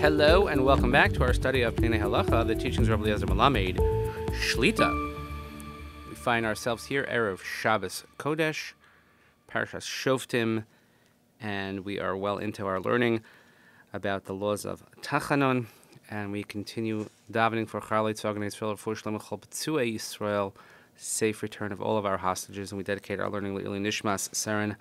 Hello and welcome back to our study of Peninei Halacha, the teachings of Rabbi Eliezer Melamed, Shlita. We find ourselves here, Erev Shabbos Kodesh, Parashas Shoftim, and we are well into our learning about the laws of Tachanun, and we continue davening for Charlei Tzvagan Yisrael, for Shlem Chol P'tzuei Yisrael, safe return of all of our hostages, and we dedicate our learning to Nishmas, Saren,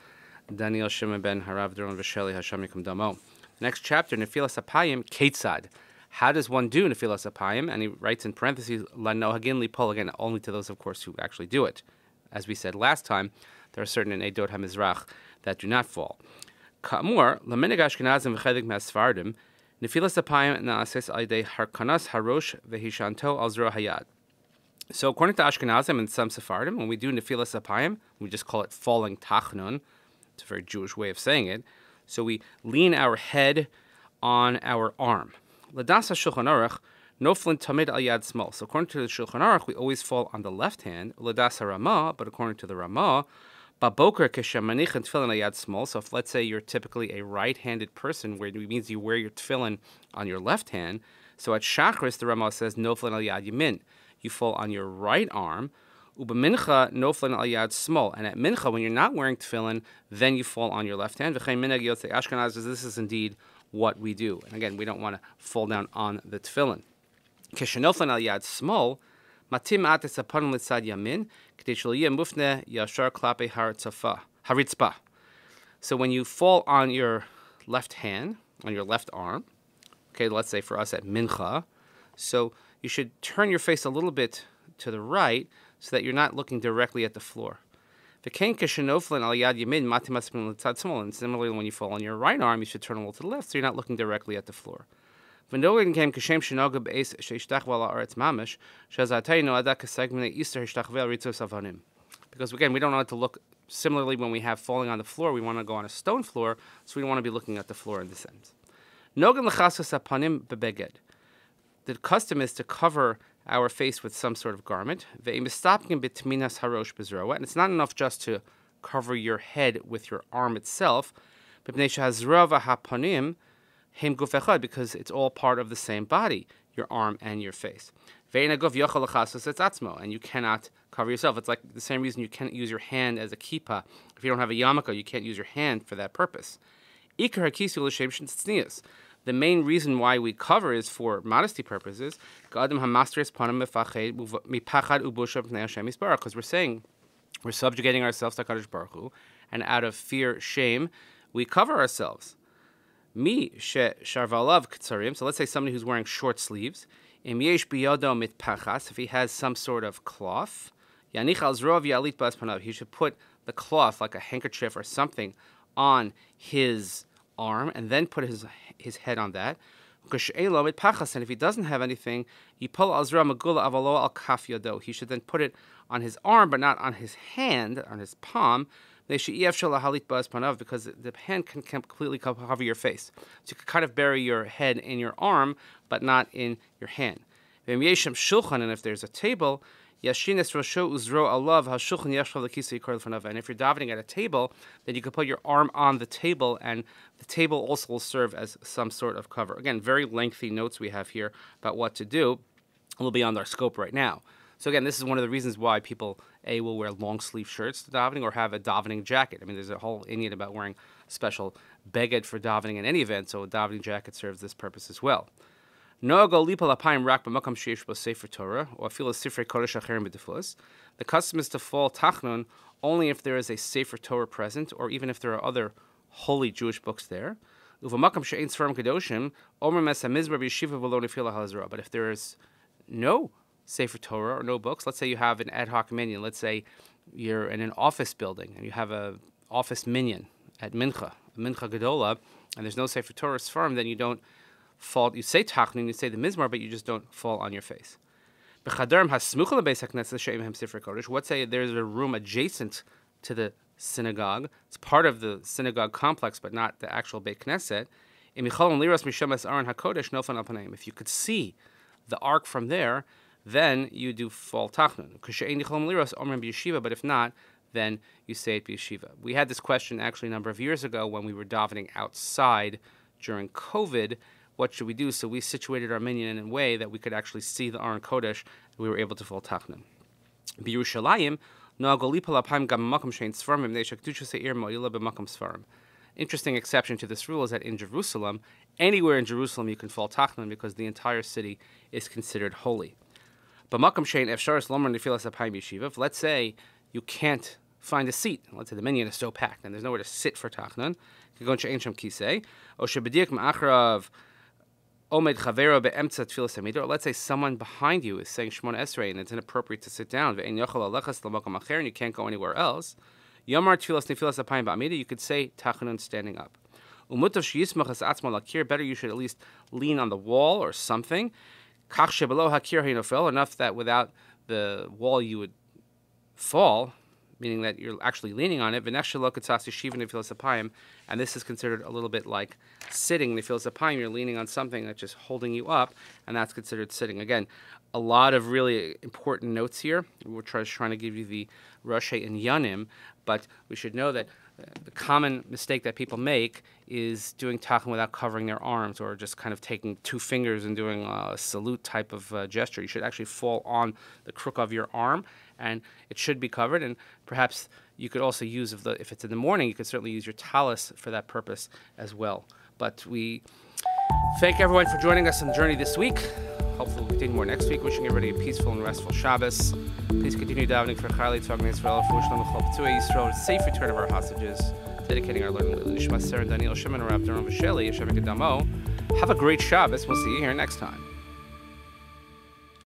Daniel Shimon ben Harav Doron Vesheli Hashem Yikum Damo. Next chapter, Nefillat Apayim, Ketzad. How does one do Nefillat Apayim? And he writes in parentheses, La Nohagin Lipol, again, only to those, of course, who actually do it. As we said last time, there are certain in Eidot HaMizrach that do not fall. Ka'amur, Laminig Ashkenazim v'chedik me'asfardim, Nefillat Apayim na'ases al-yedei harkanas harosh vehishanto al-zro hayad. So according to Ashkenazim and some Sephardim, when we do Nefillat Apayim, we just call it falling Tachanun. It's a very Jewish way of saying it. So we lean our head on our arm. Ladasa Shulchan Aruch, noflin tamid al yad small. So according to the Shulchan Aruch, we always fall on the left hand. Ladasa Ramah, but according to the Ramah, baboker keshamanich and tefillin al yad small. So if let's say you're typically a right-handed person, where it means you wear your tefillin on your left hand. So at Shachris, the Ramah says noflin al yad yamin. You fall on your right arm. Uba mincha noflin al yad small, and at mincha, when you're not wearing tefillin, then you fall on your left hand. V'chein minhag yotzei Ashkenaz, this is indeed what we do. And again, we don't want to fall down on the tefillin. Keshenoflin al yad small, matim ates apanim litzad yamin, k'dei shelo yeh mufne yashar klape haritzpa. So when you fall on your left hand, on your left arm, okay, let's say for us at mincha, so you should turn your face a little bit to the right, so that you're not looking directly at the floor. And similarly, when you fall on your right arm, you should turn a little to the left, so you're not looking directly at the floor. Because again, we don't want to look similarly when we have falling on the floor. We want to go on a stone floor, so we don't want to be looking at the floor in this sense. The custom is to cover our face with some sort of garment. And it's not enough just to cover your head with your arm itself, because it's all part of the same body, your arm and your face. And you cannot cover yourself. It's like the same reason you can't use your hand as a kippah. If you don't have a yarmulke, you can't use your hand for that purpose. The main reason why we cover is for modesty purposes, because we're saying we're subjugating ourselves to HaKadosh Baruch Hu, and out of fear, shame, we cover ourselves. So let's say somebody who's wearing short sleeves, if he has some sort of cloth, he should put the cloth, like a handkerchief or something, on his arm, and then put his head on that. And if he doesn't have anything, he should then put it on his arm, but not on his hand, on his palm, because the hand can completely cover your face. So you can kind of bury your head in your arm, but not in your hand. And if there's a table, and if you're davening at a table, then you can put your arm on the table, and the table also will serve as some sort of cover. Again, very lengthy notes we have here about what to do. A little beyond our scope right now. So again, this is one of the reasons why people, will wear long-sleeve shirts to davening or have a davening jacket. I mean, there's a whole Indian about wearing special beged for davening in any event, so a davening jacket serves this purpose as well. The custom is to fall Tachanun only if there is a Sefer Torah present, or even if there are other holy Jewish books there. But if there is no Sefer Torah or no books, let's say you have an ad hoc minyan, let's say you're in an office building and you have an office minyan at Mincha Gedola, and there's no Sefer Torah Sfarim, then you don't fall. You say Tachanun, you say the Mizmar, but you just don't fall on your face. Let's say there's a room adjacent to the synagogue. It's part of the synagogue complex, but not the actual Beit Knesset. If you could see the ark from there, then you do fall Tachanun. But if not, then you say it b'yeshiva. We had this question actually a number of years ago when we were davening outside during COVID, what should we do? So we situated our minyan in a way that we could actually see the Aron Kodesh, and we were able to fall Tachanun. B'Yerushalayim, Nefillat Apayim gam b'makom she'ein sfarim mipnei shekedusha se'ir mo'ila b'makom sfarim. Interesting exception to this rule is that in Jerusalem, anywhere in Jerusalem you can fall Tachanun because the entire city is considered holy. B'makom she'ein efsharis lomer Nefillat Apayim yeshiva. Let's say you can't find a seat. Let's say the minyan is so packed and there's nowhere to sit for Tachanun. You can go into Ein Kisei. O shebedik ma'acharav Omed Chavero be'emtza tfilas hamidor. Or let's say someone behind you is saying Shmona Esrei and it's inappropriate to sit down. Ve'en yochel alechas l'makom acher, and you can't go anywhere else. Yomar tfilas Nefillat Apayim ba'amida. You could say Tachanun standing up. Umutav sheyismach es atzmo lakir. Better you should at least lean on the wall or something. Kach shebelo hakir heinofel. Enough that without the wall you would fall, meaning that you're actually leaning on it. And this is considered a little bit like sitting. Nefillat Apayim, you're leaning on something that's just holding you up, and that's considered sitting. Again, a lot of really important notes here. We're trying to give you the Rashi and Yanim, but we should know that the common mistake that people make is doing Tachanun without covering their arms, or just kind of taking two fingers and doing a salute type of gesture. You should actually fall on the crook of your arm, and it should be covered. And perhaps you could also use, if it's in the morning, you could certainly use your talis for that purpose as well. But we thank everyone for joining us on the journey this week. Hopefully we'll continue more next week. Wishing everybody a peaceful and restful Shabbos. Please continue davening for Chayalei Tzvah Israel, for Shalom Chol Yisrael, a safe return of our hostages, dedicating our learning to Nishmat, Sarah, Daniel, Shimon, Rav, Duram, Vasheli, Hashem Gedamo. Have a great Shabbos. We'll see you here next time.